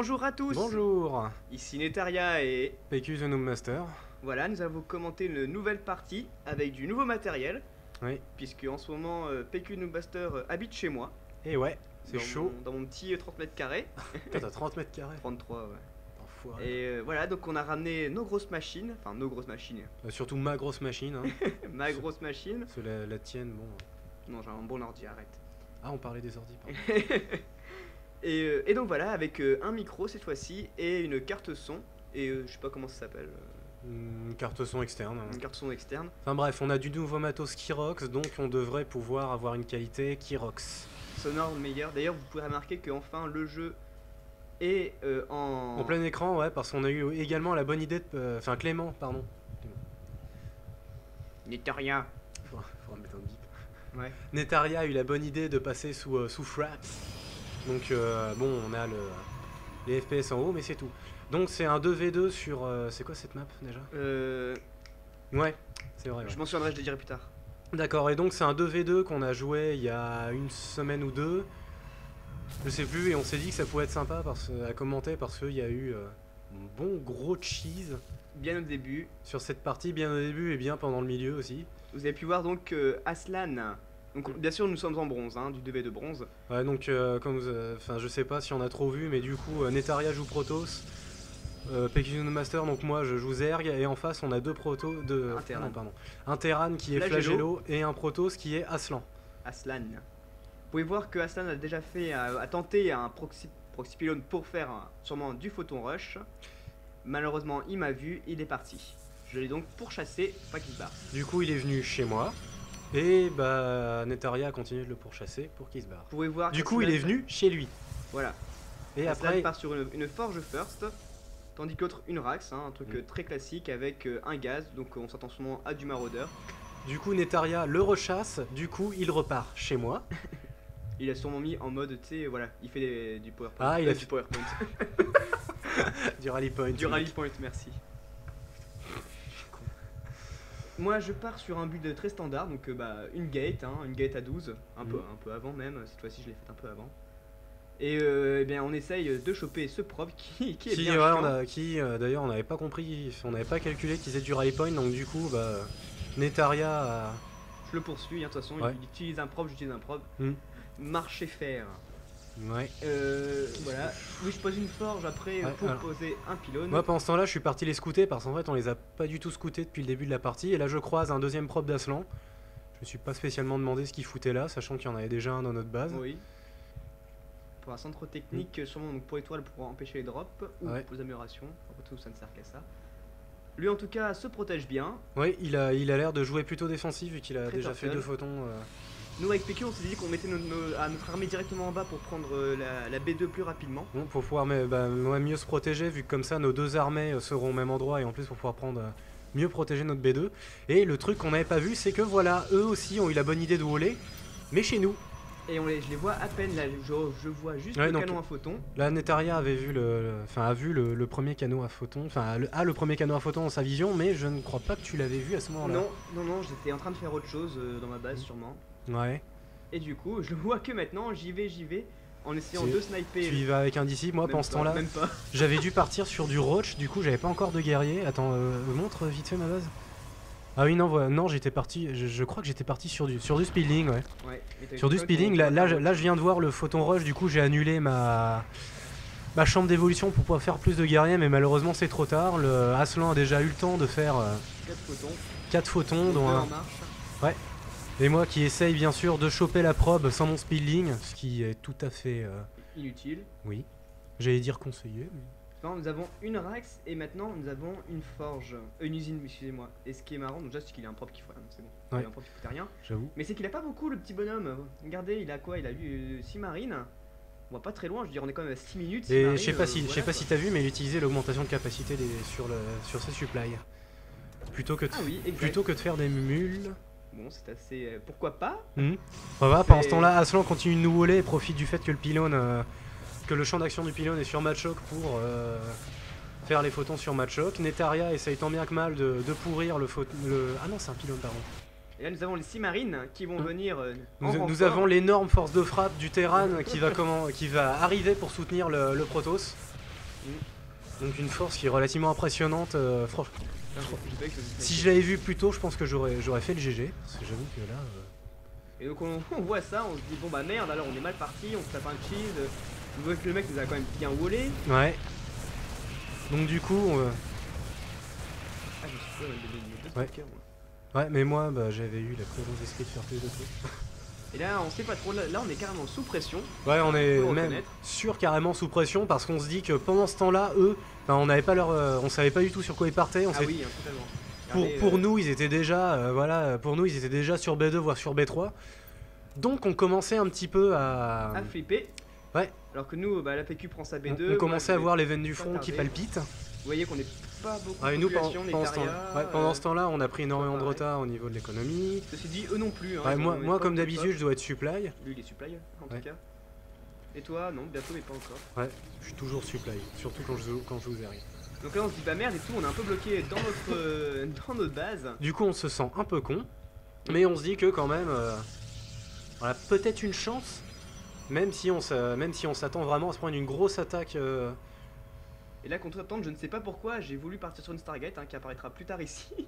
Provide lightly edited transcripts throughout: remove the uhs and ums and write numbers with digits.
Bonjour à tous. Bonjour. Ici Netaria et PQ The Noob Master. voilà, nous avons commenté une nouvelle partie avec du nouveau matériel. Oui. Puisque en ce moment, PQ Noob Master habite chez moi. Et ouais, c'est chaud. Dans mon petit 30 mètres carrés. Toi t'as 30 mètres carrés. 33, ouais. Enfoiré. Et voilà, donc on a ramené nos grosses machines. Enfin, nos grosses machines. Surtout ma grosse machine. Hein. Ma grosse machine. Parce que la tienne, bon. Non, j'ai un bon ordi, arrête. Ah, on parlait des ordi, pardon. Et donc voilà, avec un micro cette fois-ci et une carte son. Et je sais pas comment ça s'appelle. Une carte son externe. Une carte son externe. Enfin bref, on a du nouveau matos Kirox, donc on devrait pouvoir avoir une qualité Kirox. Sonore meilleur. D'ailleurs, vous pouvez remarquer qu'enfin le jeu est en plein écran, ouais, parce qu'on a eu également la bonne idée de. Enfin, Clément, pardon. Netaria. Faudra mettre un bip. Ouais. Netaria a eu la bonne idée de passer sous Fraps. Donc, bon, on a les FPS en haut, mais c'est tout. Donc, c'est un 2v2 sur. C'est quoi cette map déjà? Ouais, c'est vrai. Ouais. Je m'en souviendrai, je te dirai plus tard. D'accord, et donc c'est un 2v2 qu'on a joué il y a une semaine ou deux. Je sais plus, et on s'est dit que ça pouvait être sympa à commenter parce qu'il y a eu un bon gros cheese. Bien au début. Sur cette partie, bien au début et bien pendant le milieu aussi. Vous avez pu voir donc Aslan. Donc bien sûr nous sommes en bronze, hein, du 2v2 bronze. Ouais, donc comme enfin je sais pas si on a trop vu, mais du coup Netaria joue Protoss. PQ The Noob Master, donc moi je joue Zerg, et en face on a deux protos, un Terran qui est Flagello et un Protoss qui est Aslan. Aslan. Vous pouvez voir que Aslan a déjà fait, a tenté un proxy pylon pour faire sûrement du photon rush. Malheureusement il m'a vu, il est parti. Je l'ai donc pourchassé, pas qu'il se barre. Du coup il est venu chez moi, et bah Netaria a continué de le pourchasser pour qu'il se barre. Vous pouvez voir du coup il est venu chez lui. Voilà. Et Aslan après il part sur une forge first. Tandis que l'autre une Rax, hein, un truc très classique avec un gaz, donc on s'attend souvent à du maraudeur. Du coup Netaria le rechasse, du coup il repart chez moi. Il a sûrement mis en mode, tu sais, voilà, il fait du PowerPoint. Ah, il a du PowerPoint. Du rally point. Du rally point, merci. Moi je pars sur un build très standard, donc une gate, hein, une gate à 12, un peu avant même, cette fois-ci je l'ai faite un peu avant. Et eh bien on essaye de choper ce prof qui est bien chiant. D'ailleurs on n'avait pas compris, on n'avait pas calculé qu'ils aient du rally point, donc du coup Netaria a... Je le poursuis, hein, de toute façon, il utilise un prof, j'utilise un prof. Marcher faire. Ouais. Voilà. Oui, je pose une forge après pour poser un pylône. Moi pendant ce temps là je suis parti les scouter parce qu'en fait on les a pas du tout scoutés depuis le début de la partie, et là je croise un deuxième prof d'Aslan. Je me suis pas spécialement demandé ce qu'il foutait là, sachant qu'il y en avait déjà un dans notre base. Oui. Pour un centre technique, sûrement donc pour étoiles pour empêcher les drops ou pour les améliorations. Après tout, ça ne sert qu'à ça. Lui en tout cas se protège bien. Oui, il a l'air de jouer plutôt défensif vu qu'il a déjà fait 2 photons. Nous avec PQ on s'est dit qu'on mettait notre armée directement en bas pour prendre la B2 plus rapidement. Bon, pour pouvoir mieux se protéger, vu que comme ça nos deux armées seront au même endroit, et en plus pour pouvoir mieux protéger notre B2. Et le truc qu'on n'avait pas vu, c'est que voilà, eux aussi ont eu la bonne idée de voler, mais chez nous. Et je les vois à peine, là je vois juste le canon à photon. Là Netaria avait vu a vu le premier canot à photon, le premier canot à photon dans sa vision, mais je ne crois pas que tu l'avais vu à ce moment-là. Non, j'étais en train de faire autre chose dans ma base sûrement. Ouais. Et du coup, je le vois que maintenant, j'y vais, en essayant de sniper. Tu y vas avec un DC, moi pendant ce temps-là, j'avais dû partir sur du roach, du coup j'avais pas encore de guerrier. Attends, montre vite fait ma base. Ah oui, non, j'étais parti, je crois que j'étais parti sur du speedling, ouais. Sur du speedling, là je viens de voir le photon rush, du coup j'ai annulé ma chambre d'évolution pour pouvoir faire plus de guerriers, mais malheureusement c'est trop tard. Le Aslan a déjà eu le temps de faire 4 photons, dont un... Ouais. Et moi qui essaye bien sûr de choper la probe sans mon speedling, ce qui est tout à fait... inutile. Oui. J'allais dire conseillé, mais... Non, nous avons une Rax et maintenant nous avons une forge, une usine, excusez-moi. Et ce qui est marrant, donc déjà c'est qu'il a un propre qui fout rien, c'est bon. Il a un propre qui fout rien. J'avoue. Mais c'est qu'il a pas beaucoup le petit bonhomme. Regardez, il a quoi? Il a eu 6 marines. On va pas très loin, je veux dire on est quand même à 6 minutes. Et je sais pas si t'as vu, mais il utilisait l'augmentation de capacité sur ses supplies. Plutôt que de faire des mules. Bon, c'est assez... pourquoi pas Voilà, pendant ce temps-là, Aslan continue de nous voler et profite du fait que le pylône... que le champ d'action du pylône est sur Matchok pour faire les photons sur Matchok. Netaria essaye tant bien que mal de pourrir le... Ah non, c'est un pylône, pardon. Et là nous avons les 6 marines qui vont venir nous avons l'énorme force de frappe du Terran qui va arriver pour soutenir le Protoss. Donc une force qui est relativement impressionnante. Franchement, si je l'avais vu plus tôt, je pense que j'aurais fait le GG. Parce que j'avoue que là... Et donc on voit ça, on se dit bon bah merde, alors on est mal parti, on se tape un cheese. On voit que le mec nous a quand même bien wallé. Ouais. Donc du coup... Ah, je me suis fait ouais. Ouais, mais moi, bah, j'avais eu la présence d'esprit de faire plus de trucs. Et là, on sait pas trop, là on est carrément sous pression. Ouais, on est même sûr carrément sous pression parce qu'on se dit que pendant ce temps-là, eux, on n'avait pas leur, on savait pas du tout sur quoi ils partaient. Ah oui, totalement. Pour nous, ils étaient déjà, voilà, pour nous, ils étaient déjà sur B2 voire sur B3. Donc on commençait un petit peu à flipper. Ouais. Alors que nous, bah, la PQ prend sa B2. On commençait à voir les veines du front qui palpitent. Vous voyez qu'on est pas beaucoup de population, pendant ce temps-là, on a pris énormément de retard au niveau de l'économie. Ceci dit, eux non plus. Hein, ouais, moi comme d'habitude, je dois être supply. Lui, il est supply, en tout cas. Et toi, non, bientôt, mais pas encore. Ouais, je suis toujours supply, surtout quand je vous arrive. Donc là, on se dit, bah merde et tout, on est un peu bloqué dans notre base. Du coup, on se sent un peu con, mais on se dit que quand même, on a peut-être une chance, même si on s'attend vraiment à se prendre une grosse attaque. Et là, contre-temps, je ne sais pas pourquoi, j'ai voulu partir sur une Stargate qui apparaîtra plus tard ici.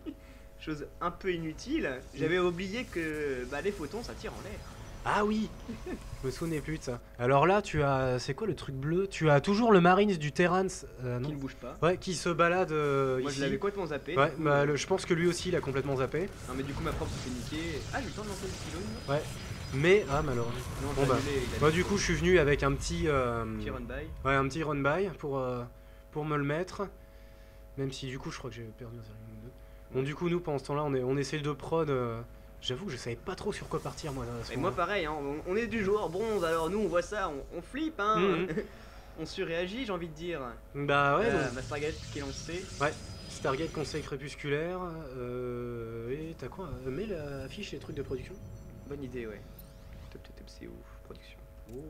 Chose un peu inutile. J'avais oublié que les photons, ça tire en l'air. Ah oui. Je me souvenais plus de ça. Alors là, tu as... C'est quoi le truc bleu? Tu as toujours le Marines du Terrance. Qui ne bouge pas. Ouais, qui se balade Moi, ici. je l'avais complètement zappé. Ouais, bah, je pense que lui aussi, il a complètement zappé. Non, mais du coup, ma propre s'est fait niquer. Ah, j'ai eu le temps de lancer le pylône. Ouais. Mais, ah, malheureusement. Non, bon, bah, moi, du coup, je suis venu avec un petit... petit run-by. Ouais, un petit run-by pour me le mettre. Même si, du coup, je crois que j'ai perdu un série 2. Bon, du coup, nous, pendant ce temps-là, on essaie de prod... J'avoue que je savais pas trop sur quoi partir moi. Et moi pareil, hein, on est du joueur bronze, alors nous on voit ça, on flippe, hein. On surréagit, j'ai envie de dire. Bah ouais. Ma Stargate qui est lancée. Ouais, Stargate Conseil Crépusculaire. Et t'as quoi? Mets l'affiche et les trucs de production. Bonne idée, ouais. Top, c'est ouf, production. Oh.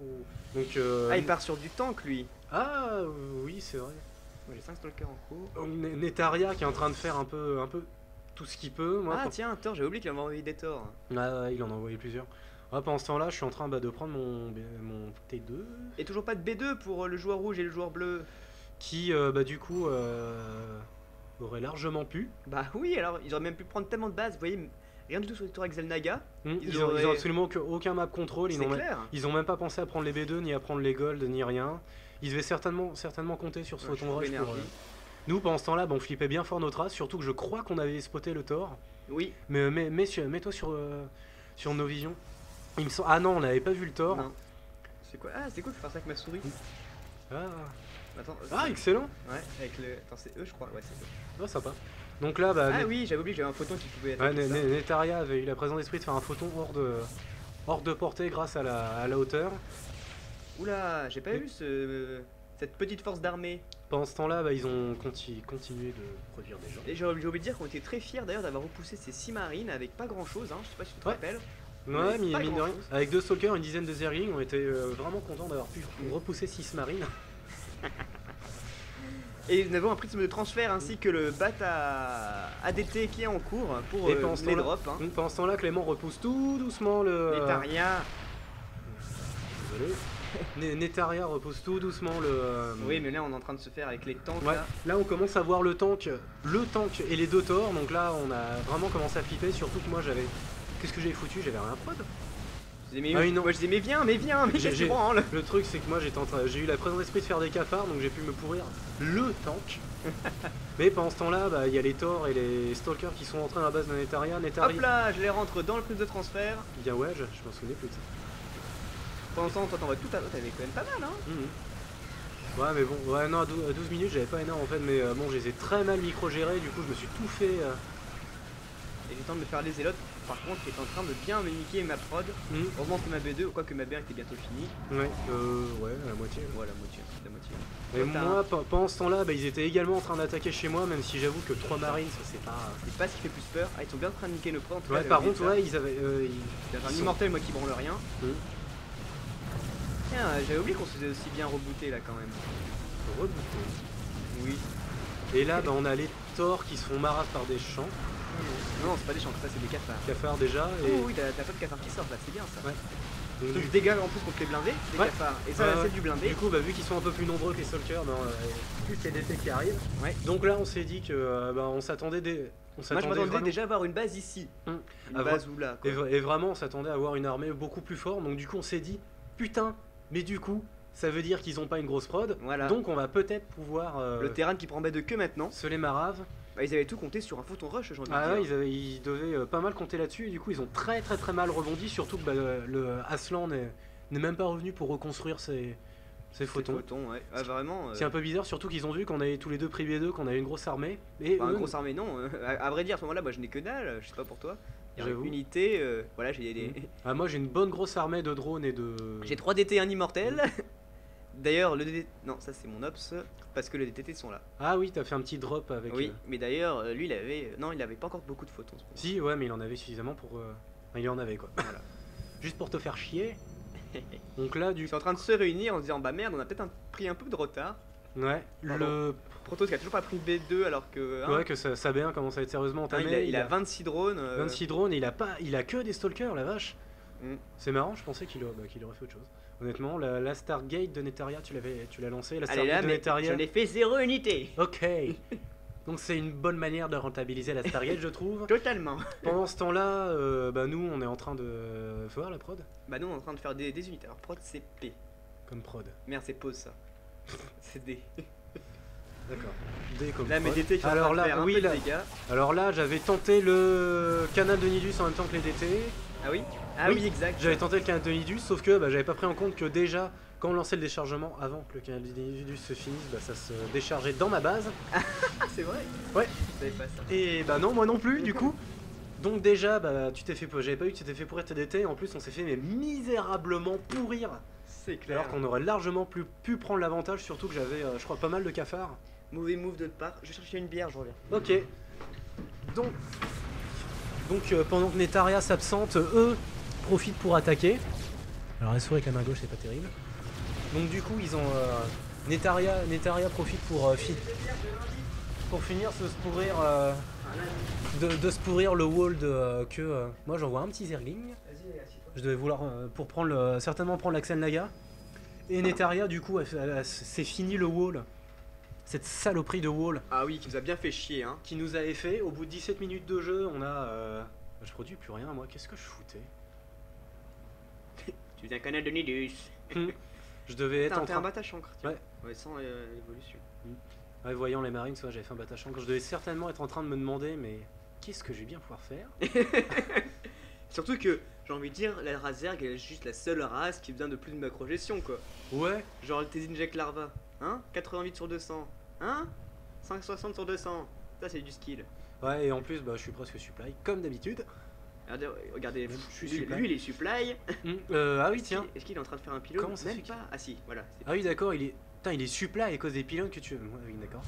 Donc, ah, il part sur du tank lui. Ah oui, c'est vrai. Moi j'ai 5 stalkers en cours. Netaria qui est en train de faire un peu tout ce qu'il peut. Moi, tiens, Thor, j'ai oublié qu'il avait envoyé des Thor. Ah, il en a envoyé plusieurs. Ah, pendant ce temps-là, je suis en train de prendre mon T2. Et toujours pas de B2 pour le joueur rouge et le joueur bleu. Qui, du coup, aurait largement pu. Bah oui, alors ils auraient même pu prendre tellement de bases, vous voyez, rien du tout sur les tours avec Xel'Naga. Ils ont absolument aucun map control. Ils ont même pas pensé à prendre les B2, ni à prendre les gold, ni rien. Ils devaient certainement compter sur ce photon rush pour... Nous, pendant ce temps-là, on flippait bien fort notre race, surtout que je crois qu'on avait spoté le Thor. Oui. Mais mets-toi sur nos visions. Ah non, on n'avait pas vu le Thor. C'est quoi? Ah, c'est cool de faire ça avec ma souris. Ah. Attends, excellent. Ouais, avec le... Attends, c'est eux, je crois. Ouais, c'est eux. Ah, sympa. Donc là, bah... Ah oui, j'avais oublié que j'avais un photon qui pouvait être... Ouais, Netaria avait eu la présence d'esprit de faire un photon hors de portée grâce à la hauteur. Oula, j'ai pas eu cette petite force d'armée. Pendant ce temps-là, ils ont continué de produire des gens. Et j'ai oublié de dire qu'on était très fiers d'ailleurs d'avoir repoussé ces 6 marines avec pas grand-chose, hein. Je sais pas si tu te rappelles. Ouais, mine de rien. Avec 2 stalkers, une dizaine de zerglings, on était vraiment contents d'avoir pu repousser 6 marines. Et nous avons un prisme de transfert ainsi que le bat à ADT qui est en cours pour les drops. Hein. Pendant ce temps-là, Clément repousse tout doucement le... Netaria. Désolé. Netaria repousse tout doucement le... Oui, mais là on est en train de se faire avec les tanks. Ouais. Là on commence à voir le tank et les 2 Thors. Donc là on a vraiment commencé à flipper. Surtout que moi j'avais... Qu'est-ce que j'avais foutu? J'avais rien prod. Moi je disais mais viens, mais qu'est-ce que tu branles? Le truc c'est que moi j'ai eu la présence d'esprit de faire des cafards, donc j'ai pu me pourrir le tank. Mais pendant ce temps-là, il y a les Thors et les Stalkers qui sont entrés à la base de Netaria. Hop là, je les rentre dans le prisme de transfert. Bien ouais, je m'en souvenais plus de ça. Pendant ce temps, toi t'envoies tout à l'autre, t'avais quand même pas mal, hein. Ouais, mais bon, ouais, non, à 12 minutes j'avais pas énorme en fait, mais bon, je les ai très mal micro-gérés, du coup je me suis tout fait. Et j'ai le temps de me faire les zélotes, par contre, qui est en train de bien me niquer ma prod. Heureusement que ma B2, quoique ma B1 était bientôt finie. Ouais, la moitié. Ouais, la moitié. Et moi, pendant ce temps-là, ils étaient également en train d'attaquer chez moi, même si j'avoue que 3 marines, ça c'est pas... C'est pas ce qui fait plus peur. Ah, ils sont bien en train de niquer nos prods. Ouais, par contre, ouais, ils avaient... Il y a un immortel, moi, qui branle rien. Tiens, j'avais oublié qu'on se faisait aussi bien rebooter là quand même. Rebooter? Oui. Et là, on a les Thors qui se font marasser par des champs. Non, c'est pas des champs, ça c'est des cafards. Cafards déjà. Et... Oh oui, t'as pas de cafards qui sortent là, c'est bien ça. Ouais. Donc du dégâts en plus contre les blindés, des cafards. Et ça, c'est du blindé. Du coup, bah, vu qu'ils sont un peu plus nombreux que les stalkers, plus les DT qui arrivent. Ouais. Donc là, on s'est dit que on s'attendait Moi je m'attendais déjà à avoir une base ici. Une base ou là. Quoi. Et vraiment, on s'attendait à avoir une armée beaucoup plus forte. Donc du coup, on s'est dit, putain, mais du coup, ça veut dire qu'ils ont pas une grosse prod. Voilà. Donc on va peut-être pouvoir. Le terrain qui prend B2 que maintenant. Se les marave. Bah, ils avaient tout compté sur un photon rush, j'ai envie de dire. Ouais, ils devaient pas mal compter là-dessus. Et du coup, ils ont très mal rebondi. Surtout que le Aslan n'est même pas revenu pour reconstruire ses photons. Ouais. Ah, vraiment. C'est un peu bizarre, surtout qu'ils ont vu qu'on avait tous les deux pris B2, qu'on avait une grosse armée. Et une grosse armée, non. À vrai dire, à ce moment-là, moi je n'ai que dalle. Je sais pas pour toi. J'ai une unité. Voilà, j'ai des. Moi j'ai une bonne grosse armée de drones et de. J'ai 3 DT, un immortel. D'ailleurs, le DT. Non, ça c'est mon ops. Parce que les DT sont là. Ah oui, t'as fait un petit drop avec. Oui, mais d'ailleurs, lui il avait. Non, il avait pas encore beaucoup de photons. Si, ouais, mais il en avait suffisamment pour. Il en avait quoi. Voilà. Juste pour te faire chier. Donc là, Ils sont en train de se réunir en se disant bah merde, on a peut-être pris un peu de retard. Ouais, le Protoss qui a toujours pas pris B2 alors que. Ouais, que sa B1 commence à être sérieusement entamé. Il a 26 drones. 26 drones et il a que des stalkers, la vache. C'est marrant, je pensais qu'il aurait fait autre chose. Honnêtement, la Stargate de Netaria, tu l'as lancé. La Stargate de Netaria. Je l'ai fait 0 unité. Ok. Donc c'est une bonne manière de rentabiliser la Stargate, je trouve. Totalement. Pendant ce temps-là, nous, on est en train de. Faut voir la prod. Bah nous, on est en train de faire des unités. Alors prod, c'est P. Comme prod. Merde, c'est pause ça. C'est D. D'accord. D comme là, prod. Mes DT qui alors là, faire un peu de dégâts. Alors là, j'avais tenté le canal de Nidus en même temps que les DT. Ah oui. Ah oui, exact. J'avais tenté le canal de Nidus, sauf que j'avais pas pris en compte que déjà, quand on lançait le déchargement, avant que le canal de Nidus se finisse, ça se déchargeait dans ma base. C'est vrai. Ouais. Je savais pas ça. Et non, moi non plus, du coup. Donc déjà, j'avais pas eu que tu t'es fait pourrir tes DT. En plus, on s'est fait misérablement pourrir. C'est clair. Alors qu'on aurait largement pu prendre l'avantage, surtout que j'avais, je crois, pas mal de cafards. Mauvais move de part. Je vais chercher une bière, je reviens. Ok. Donc pendant que Netaria s'absente, eux profitent pour attaquer. Alors la souris avec la main gauche, c'est pas terrible. Donc du coup, ils ont Netaria profite pour finir se se pourrir de se pourrir le wall que moi j'envoie un petit Zergling. Je devais vouloir pour certainement prendre l'Axel Naga. Et Netaria du coup c'est fini le wall. Cette saloperie de wall. Ah oui, qui nous a bien fait chier hein. Qui nous avait fait, au bout de 17 minutes de jeu, on a. Je produis plus rien moi, qu'est-ce que je foutais? Tu fais un canal de Nidus. Je devais être en train. un battage encre, ouais. Ouais, sans évolution. Ouais, voyant les marines, j'avais fait un battage encre. Je devais certainement être en train de me demander, mais qu'est-ce que je vais bien pouvoir faire? Surtout que, j'ai envie de dire, la race Zerg est juste la seule race qui a besoin de plus de macro-gestion quoi. Ouais. Genre tes inject larva. Hein, 88 sur 200. Hein, 560 sur 200. Ça c'est du skill. Ouais, et en plus, je suis presque supply, comme d'habitude. Regardez, lui il est supply. Ah oui, tiens. Est-ce qu'il est en train de faire un pylône? Comment ça Même fait pas. Ah si, voilà. Ah oui, d'accord, il est supply à cause des pylônes que tu veux. Oui, d'accord.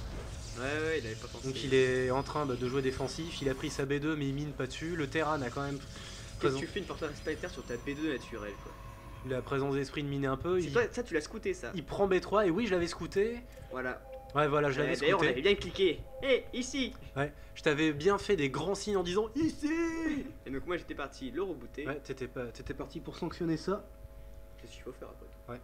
Ouais, il avait pas pensé. Donc il est en train de jouer défensif, il a pris sa B2 mais il mine pas dessus. Le Terran a quand même. Qu'est-ce que tu fais une porte respectaire sur ta B2 naturelle quoi? La présence d'esprit de miner un peu. Toi, ça tu l'as scouté ça. Il prend B3 et oui, je l'avais scouté. Voilà. Ouais, voilà, je l'avais scouté. D'ailleurs, on avait bien cliqué. Hé, ici. Ouais, je t'avais bien fait des grands signes en disant ici. Et donc moi j'étais parti le rebooter. Ouais, t'étais parti pour sanctionner ça. Qu'est-ce qu'il faut faire après? Ouais.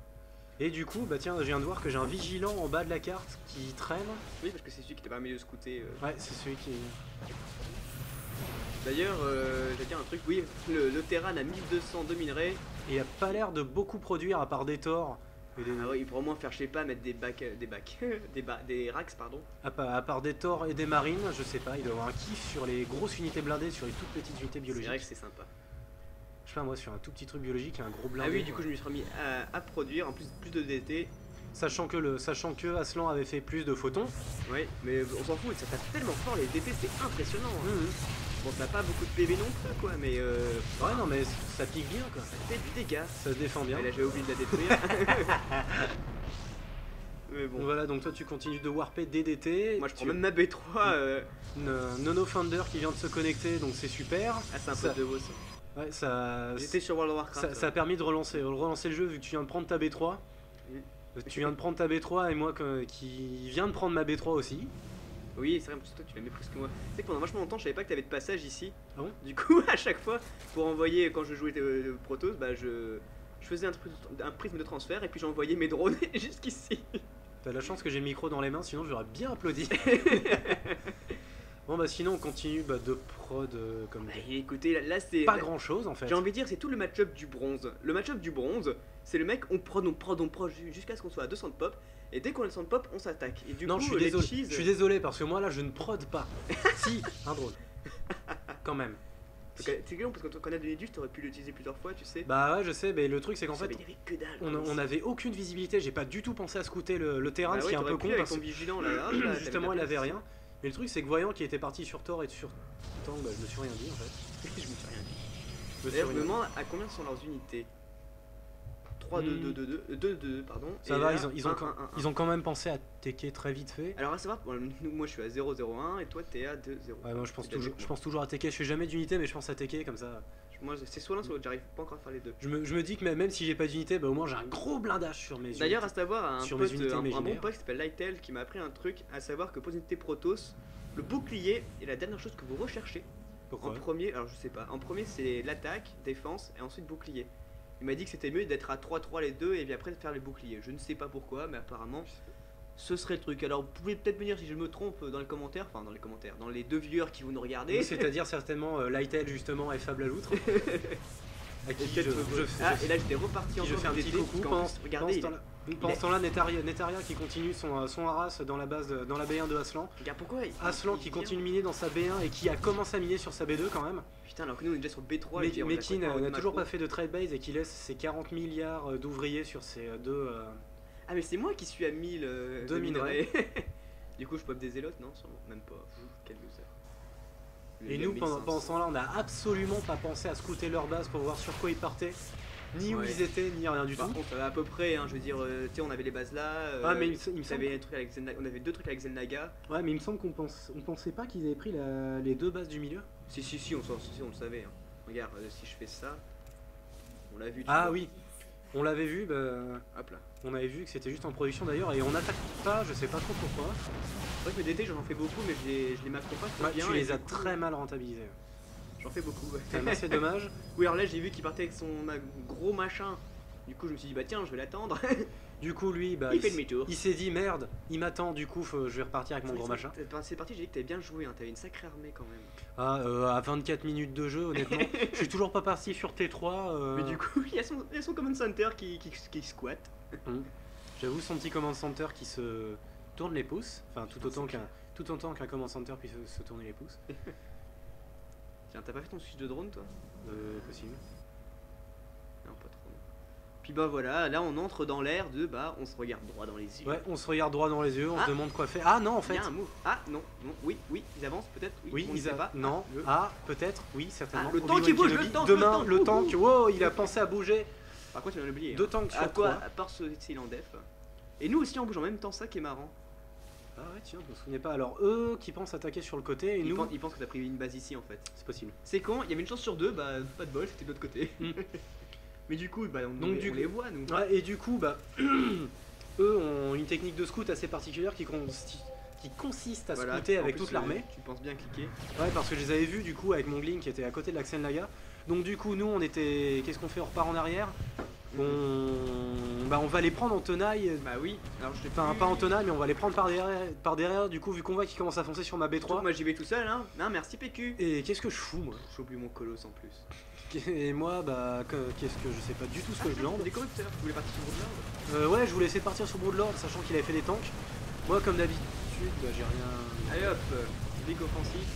Et du coup, tiens, je viens de voir que j'ai un vigilant en bas de la carte qui traîne. Oui, parce que c'est celui qui t'a permis de scouter. Ouais, c'est celui qui. D'ailleurs, j'allais dire un truc, oui, le Terran a 1200 de minerais. Et il a pas l'air de beaucoup produire à part des Thors. Ah ouais, il pourrait au moins faire, je sais pas, mettre des des racks, pardon. À part des Thors et des marines, je sais pas, il doit avoir un kiff sur les grosses unités blindées, sur les toutes petites unités biologiques. C'est vrai que c'est sympa. Je sais pas, moi sur un tout petit truc biologique, un gros blindé. Ah oui, du coup je me suis remis à produire, en plus de DT. Sachant que Aslan avait fait plus de photons. Oui, mais on s'en fout, ça tape tellement fort les DT, c'est impressionnant. Bon, ça n'a pas beaucoup de PV non plus, quoi, mais ouais, non, mais ça pique bien, quoi. Ça fait du dégât. Ça se défend bien. Et là, j'ai oublié de la détruire. Mais bon. Donc voilà, donc toi, tu continues de warper DDT. Moi, je prends même ma B3. Nono Founder qui vient de se connecter, donc c'est super. Ah, c'est un pote de vous, ça. Ouais, ça. J'étais sur World of Warcraft. Ça a permis de relancer le jeu, vu que tu viens de prendre ta B3. Tu viens de prendre ta B3 et moi qui viens de prendre ma B3 aussi. Oui, c'est vrai, parce que toi tu l'as mis plus que moi. Tu sais que pendant vachement longtemps je savais pas que t'avais de passage ici. Ah bon? Du coup, à chaque fois, pour envoyer, quand je jouais Protoss, je faisais un prisme de transfert et puis j'envoyais mes drones jusqu'ici. T'as la chance que j'ai le micro dans les mains, sinon j'aurais bien applaudi. Bon bah sinon on continue de prod comme écoutez, là c'est... Pas grand chose en fait. J'ai envie de dire c'est tout le match-up du bronze. Le match-up du bronze, c'est le mec, on prod jusqu'à ce qu'on soit à 200 de pop. Et dès qu'on a 200 de pop, on s'attaque. Et du non, coup, je suis désolé parce que moi là je ne prod pas. Si, un drone. Quand même. C'est clair parce que quand on a donné du, t'aurais pu l'utiliser plusieurs fois, tu sais. Bah ouais, je sais, mais le truc c'est qu'en fait, il y avait que dalle, on avait aucune visibilité. J'ai pas du tout pensé à scouter le terrain, ce qui est un peu con parce que vigilant, là, justement il avait rien. Mais le truc c'est que voyant qu'il était parti sur Thor et sur Tang, bah je me suis rien dit en fait. Je me suis rien dit. D'ailleurs, je me demande à combien sont leurs unités. 2-2, pardon. Ça va, ils ont quand même pensé à tecker très vite fait. Alors à savoir, moi je suis à 0-0-1 et toi t'es à 2-0. Ouais, moi je pense toujours à tecker, je fais jamais d'unité mais je pense à tecker comme ça. Moi c'est soit l'un soit l'autre, j'arrive pas encore à faire les deux. Je me dis que même si j'ai pas d'unité, bah au moins j'ai un gros blindage sur mes unités. D'ailleurs à savoir, un bon pote qui s'appelle Lightel qui m'a appris un truc, à savoir que pour une unité Protoss, le bouclier est la dernière chose que vous recherchez. Pourquoi ? En premier, alors je sais pas, en premier c'est l'attaque, défense et ensuite bouclier. Il m'a dit que c'était mieux d'être à 3-3 les deux et puis après de faire les boucliers. Je ne sais pas pourquoi, mais apparemment ce serait le truc. Alors vous pouvez peut-être me dire si je me trompe dans les commentaires, dans les deux viewers qui vous nous regardez. C'est-à-dire certainement Lightel justement et Fable à l'outre. Et là j'étais reparti en je fais un petit coucou. Regardez, pendant ce temps-là, Netaria qui continue son harass dans la base dans la B1 de Aslan. Regarde pourquoi Aslan qui continue de miner dans sa B1 et qui a commencé à miner sur sa B2 quand même. Putain, alors que nous on est déjà sur B3. Mais qui n'a toujours pas fait de trade base et qui laisse ses 40 milliards d'ouvriers sur ses deux. Ah, mais c'est moi qui suis à 1000 de minerais. Du coup, je pop des zélotes, non? Sûrement. Même pas. Quel loser. Et nous, pendant ce temps-là, on n'a absolument pas pensé à scouter leur base pour voir sur quoi ils partaient, ni où ils étaient, ni rien du tout. Par contre, à peu près, hein, je veux dire, tu sais, on avait les bases là. Mais il me semble... on avait 2 trucs avec Zelnaga. Ouais, mais il me semble qu'on pensait pas qu'ils avaient pris les 2 bases du milieu. Si, on le savait. Hein. Regarde, si je fais ça, on l'a vu. Ah oui, on l'avait vu, hop là. On avait vu que c'était juste en production d'ailleurs, et on attaque pas, je sais pas trop pourquoi. C'est vrai que mes DT j'en fais beaucoup, mais je les macro pas très bien. Tu les as très mal rentabilisés. J'en fais beaucoup, ouais. C'est dommage. Oui, alors là j'ai vu qu'il partait avec son gros machin. Du coup je me suis dit bah tiens, je vais l'attendre. Du coup lui, il fait demi-tour. Il s'est dit merde, il m'attend, du coup je vais repartir avec mon gros machin. C'est parti, j'ai dit que t'avais bien joué, hein. T'avais une sacrée armée quand même. À 24 minutes de jeu, honnêtement, je suis toujours pas parti sur T3. Mais du coup, il y a son command center qui squatte. J'avoue son petit command center qui se tourne les pouces, enfin tout autant qu'un command center puisse se tourner les pouces. Tiens, t'as pas fait ton switch de drone toi? Possible. Non, pas trop. Puis bah voilà, là on entre dans l'ère de on se regarde droit dans les yeux. Ouais, on se regarde droit dans les yeux, on se demande quoi faire. Ah non en fait. Il y a un move. Ah non, oui, ils avancent peut-être. Oui, ils avancent. Non. Peut-être, oui, certainement. Le tank qui bouge, le tank. Wow, il a pensé à bouger. Par contre, il en a oublié. 2 tanks sur 3. À part ce s'il en def. Et nous aussi on bouge en même temps, ça qui est marrant. Ah ouais, tiens, je me souvenais pas. Alors eux qui pensent attaquer sur le côté et nous. Ils pensent que t'as pris une base ici en fait. C'est possible. C'est con, il y avait une chance sur 2, pas de bol, c'était de l'autre côté. Mais du coup, on les voit nous. Ouais, et du coup, eux ont une technique de scout assez particulière qui consiste à scouter avec toute l'armée. Tu penses bien cliquer. Ouais, parce que je les avais vus du coup avec mon Glink qui était à côté de l'Axen Laga. Donc du coup, nous on était. Qu'est-ce qu'on fait? On repart en arrière. On va les prendre en tenaille. Bah oui, alors je enfin pas en tenaille, mais on va les prendre par derrière. Du coup, vu qu'on voit qu'ils commencent à foncer sur ma B3. Moi j'y vais tout seul, hein. Non, merci PQ. Et qu'est-ce que je fous moi? J'oublie mon colosse en plus. Et moi, qu'est-ce que je sais pas du tout ce que je glande. Tu voulais partir sur Broodlord? Ouais, je voulais essayer de partir sur Broodlord, sachant qu'il avait fait des tanks. Moi, comme d'habitude, j'ai rien. Allez hop, big offensif.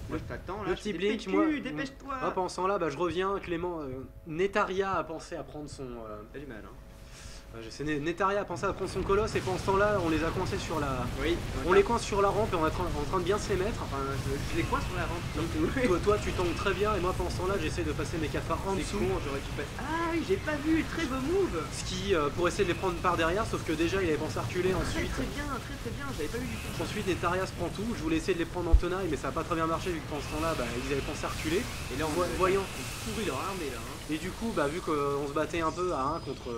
Moi je t'attends là. Le petit blink, moi. Dépêche-toi. Pendant ce temps-là, je reviens. Clément, Netaria a pensé à prendre son. T'as du mal, hein. Je sais, Netaria a pensé à prendre son colosse et pendant ce temps-là, on les a coincés sur la. Oui. On les coince sur la rampe et on est en train de bien se les mettre. Enfin, je les coince sur la rampe. Toi, tu tombes très bien et moi, pendant ce temps-là, j'essaie de passer mes cafards en dessous. J'aurais dû passer. Ah oui, j'ai pas vu, très beau move. Ce qui, pour essayer de les prendre par derrière, sauf que déjà, il avait pensé à reculer ensuite. Très bien, j'avais pas vu du tout. Ensuite, Netaria se prend tout. Je voulais essayer de les prendre en tenaille, mais ça a pas très bien marché vu que pendant ce temps-là, ils avaient pensé à reculer. Et là, voyant pourri leur armée là. Hein. Et du coup, vu qu'on se battait un peu à 1 contre.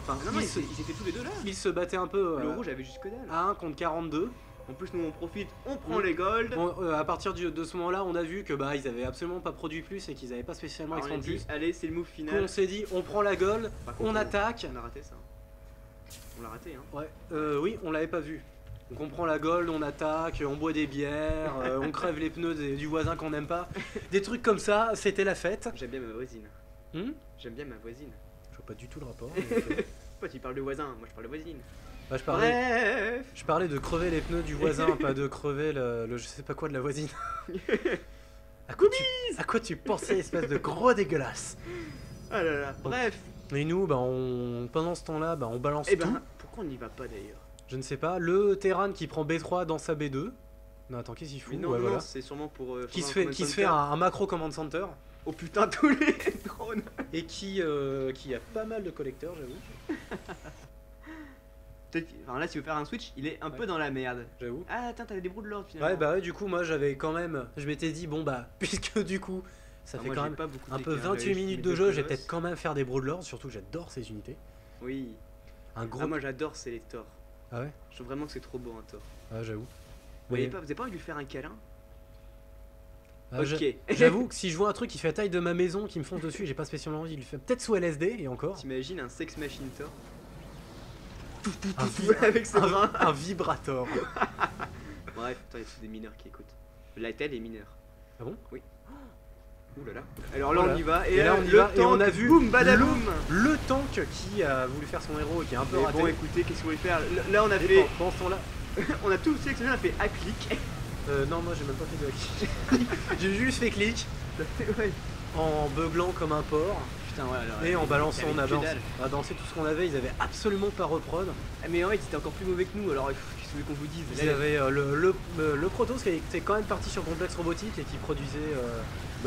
Enfin, non, ils étaient tous les deux là. Ils se battaient un peu. Le rouge avait juste que dalle. À 1 contre 42. En plus, nous on profite, on prend les golds. À partir de ce moment-là, on a vu que bah ils avaient absolument pas produit plus et qu'ils avaient pas spécialement expandu plus. Allez, c'est le move final. On s'est dit, on prend la gold, on attaque. On a raté ça. On l'a raté, hein. Ouais, oui, on l'avait pas vu. Donc on prend la gold, on attaque, on boit des bières, on crève les pneus du voisin qu'on n'aime pas. Des trucs comme ça, c'était la fête. J'aime bien ma voisine. J'aime bien ma voisine. Je vois pas du tout le rapport. Pourquoi tu parles de voisin? Moi je parle de voisine. Bah, je parlais de crever les pneus du voisin, pas de crever le je sais pas quoi de la voisine. À quoi tu pensais, espèce de gros dégueulasse? Ah là là, bref. Et nous, bah, pendant ce temps-là, bah, on balance tout. Pourquoi on n'y va pas d'ailleurs? Je ne sais pas. Le Terran qui prend B3 dans sa B2. Non, attends, qu'est-ce qu'il fout? Non, voilà. C'est sûrement pour. Qui se fait un macro command center. Oh putain, tous les drones. Et qui a pas mal de collecteurs, j'avoue. Enfin, là, si tu veux faire un switch, il est un peu dans la merde. J'avoue. Ah, attends, t'avais des Broodlords finalement. Ouais, bah ouais, du coup, moi j'avais quand même. Je m'étais dit, bon bah, puisque du coup, ça fait quand même un peu 28 minutes de jeu, je vais peut-être quand même faire des Broodlords, surtout que j'adore ces unités. Oui. Un gros. Moi j'adore ces Thor. Ah ouais? Je trouve vraiment que c'est trop beau un Thor. Ah, j'avoue. Vous avez pas envie de lui faire un câlin? Ok. J'avoue que si je vois un truc qui fait la taille de ma maison qui me fonce dessus, j'ai pas spécialement envie de lui faire. Peut-être sous LSD et encore. T'imagines un sex machine Thor? Avec ses bras. Un vibrator. Bref, attends, il y a tous des mineurs qui écoutent. Lightel est mineur. Ah bon? Oui. Ouh là là. Alors là on y va. Et là on y va. Et on a vu boum badaloum le tank qui a voulu faire son héros et qui est un peu raté. Bon écoutez, qu'est-ce qu'on voulait faire? Là on a fait. Pendant ce temps-là. On a tout sélectionné, on a fait à clic. Non, moi j'ai même pas fait de clic. J'ai juste fait clic. Ouais. En beuglant comme un porc. Putain, ouais, alors, et en balançant, on a balancé tout ce qu'on avait. Ils avaient absolument pas reprod. Mais en fait, ils étaient encore plus mauvais que nous. Alors, qu'est-ce que vous voulez qu'on vous dise? Ils avaient le Protoss qui était quand même parti sur complexe robotique et qui produisait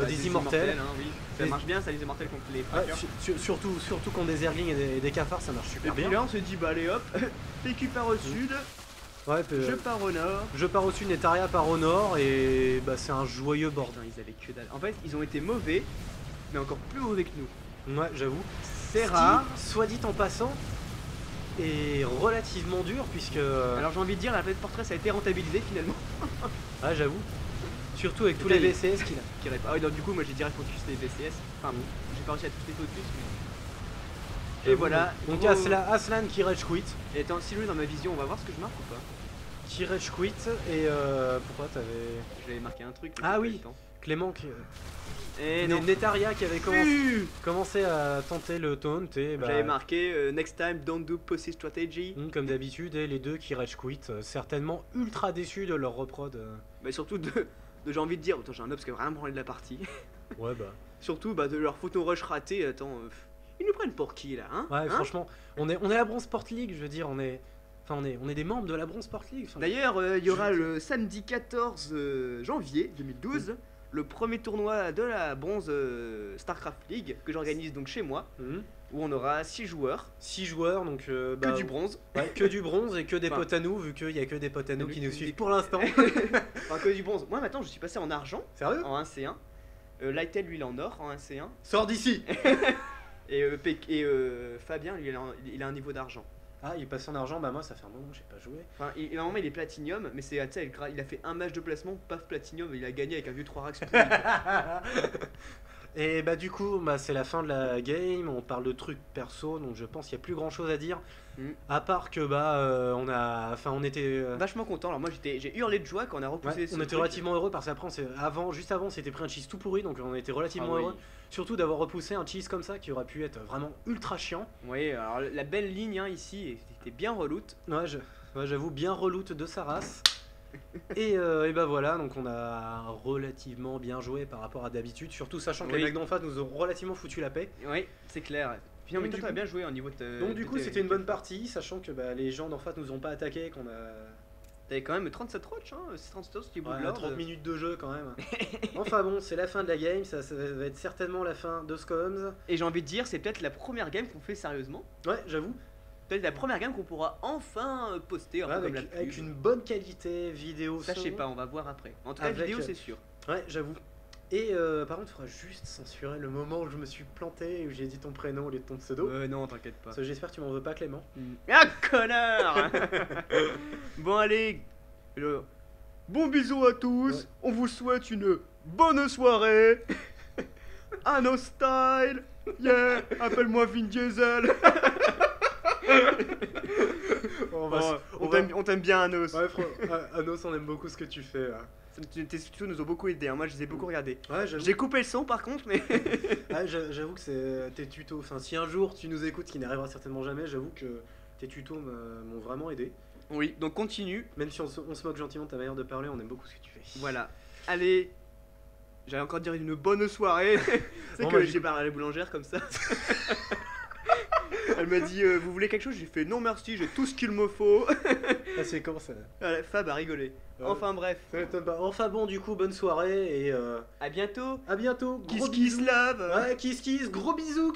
des immortels. Hein, oui. Ça marche bien, ça, les immortels contre les fractures. Surtout contre des Zerglings et des cafards, ça marche super bien. Et puis là, on se dit, bah allez hop, TQ part au sud. Ouais, je pars au nord. Je pars au sud, Netaria part au nord et bah c'est un joyeux bordel. Ils avaient que dalle. En fait, ils ont été mauvais, mais encore plus mauvais que nous. Ouais, j'avoue. C'est rare. Soit dit en passant, est relativement dur puisque. Alors j'ai envie de dire, la planète Fortress a été rentabilisée finalement. Ah, j'avoue. Surtout avec tous les VCS qu'il a. Ah oui, donc du coup, moi j'ai direct focus les VCS. Enfin, j'ai pas réussi à tous les focus, mais. Et voilà. Donc Aslan qui rage quit. Et attends, si je vais dans ma vision, on va voir ce que je marque ou pas? Qui rage quit et pourquoi t'avais. J'avais marqué un truc. Ah oui, Clément qui. Et Netaria qui avait commencé à tenter le taunt et j'avais marqué next time don't do pussy strategy. Comme d'habitude, et les deux qui rage quit, certainement ultra déçus de leur reprod. Mais surtout j'ai envie de dire, attends, j'ai un obs qui a vraiment branlé de la partie. Ouais bah. Surtout de leur photo rush raté, attends. Ils nous prennent pour qui là, hein? Ouais, franchement, on est la Bronze Sport League, je veux dire, on est des membres de la Bronze Sport League. D'ailleurs, il y aura le samedi 14 janvier 2012, le premier tournoi de la Bronze Starcraft League que j'organise donc chez moi, où on aura 6 joueurs. 6 joueurs, donc que du bronze. Ouais, que du bronze et que des potes à nous, vu qu'il y a que des potes à nous qui nous suivent pour l'instant. Enfin, que du bronze. Moi maintenant, je suis passé en argent. Sérieux? En 1C1. Lightel, lui, il est en or en 1C1. Sors d'ici. Et Fabien, lui, il a un niveau d'argent. Ah, il est passé en argent, bah moi ça fait un moment que j'ai pas joué. Enfin, normalement il est platinium, mais c'est, tu sais, il a fait un match de placement, paf platinium, et il a gagné avec un vieux 3 racks. Et bah du coup, bah, c'est la fin de la game, on parle de trucs perso, donc je pense qu'il n'y a plus grand chose à dire. À part que bah on était vachement content. Alors moi j'ai hurlé de joie quand on a repoussé on était relativement heureux parce qu'après juste avant c'était pris un cheese tout pourri, donc on était relativement heureux. Surtout d'avoir repoussé un cheese comme ça qui aurait pu être vraiment ultra chiant. Oui, alors la belle ligne hein, ici était bien reloot. Ouais, j'avoue bien reloot de sa race. Et bah voilà, donc on a relativement bien joué par rapport à d'habitude, surtout sachant que les mecs d'en face nous ont relativement foutu la paix. Oui, c'est clair. Finalement, toi, t'as bien joué au niveau de. Donc, du coup, c'était une bonne partie, sachant que bah, les gens d'en face nous ont pas attaqué, qu'on a. T'avais quand même 37 roach, hein, c'est 37 ce qui bouge 30 minutes de jeu quand même. Enfin bon, c'est la fin de la game, ça va être certainement la fin de Scoms. Et j'ai envie de dire, c'est peut-être la première game qu'on fait sérieusement. Ouais, j'avoue. Peut-être la première game qu'on pourra enfin poster un peu comme avec une bonne qualité vidéo. Ça, je sais pas, on va voir après. En tout cas, vidéo, c'est sûr. Ouais, j'avoue. Et par contre, il faudra juste censurer le moment où je me suis planté et où j'ai dit ton prénom au lieu de ton pseudo. Non, t'inquiète pas. J'espère que tu m'en veux pas, Clément. Ah, connard. Bon, allez, genre, bon bisous à tous, on vous souhaite une bonne soirée. Anno style, yeah, appelle-moi Vin Diesel. On t'aime bien, Anos. Ouais, Anos, on aime beaucoup ce que tu fais. Là. Tes tutos nous ont beaucoup aidé, hein. Moi je les ai beaucoup regardés. Ouais, j'ai coupé le son par contre, mais. Ouais, j'avoue que c'est tes tutos. Enfin, si un jour tu nous écoutes, ce qui n'arrivera certainement jamais, j'avoue que tes tutos m'ont vraiment aidé. Oui, donc continue. Même si on se moque gentiment de ta manière de parler, on aime beaucoup ce que tu fais. Voilà. Allez. J'allais encore dire une bonne soirée. C'est bon, que j'ai parlé à la boulangère comme ça. Elle m'a dit vous voulez quelque chose? J'ai fait non merci, j'ai tout ce qu'il me faut. Ah, c'est comment ça? Fab a rigolé. Enfin bref. Enfin bon, du coup, bonne soirée et à bientôt. À bientôt. Kiss kiss love. Ouais, kiss kiss, gros bisous.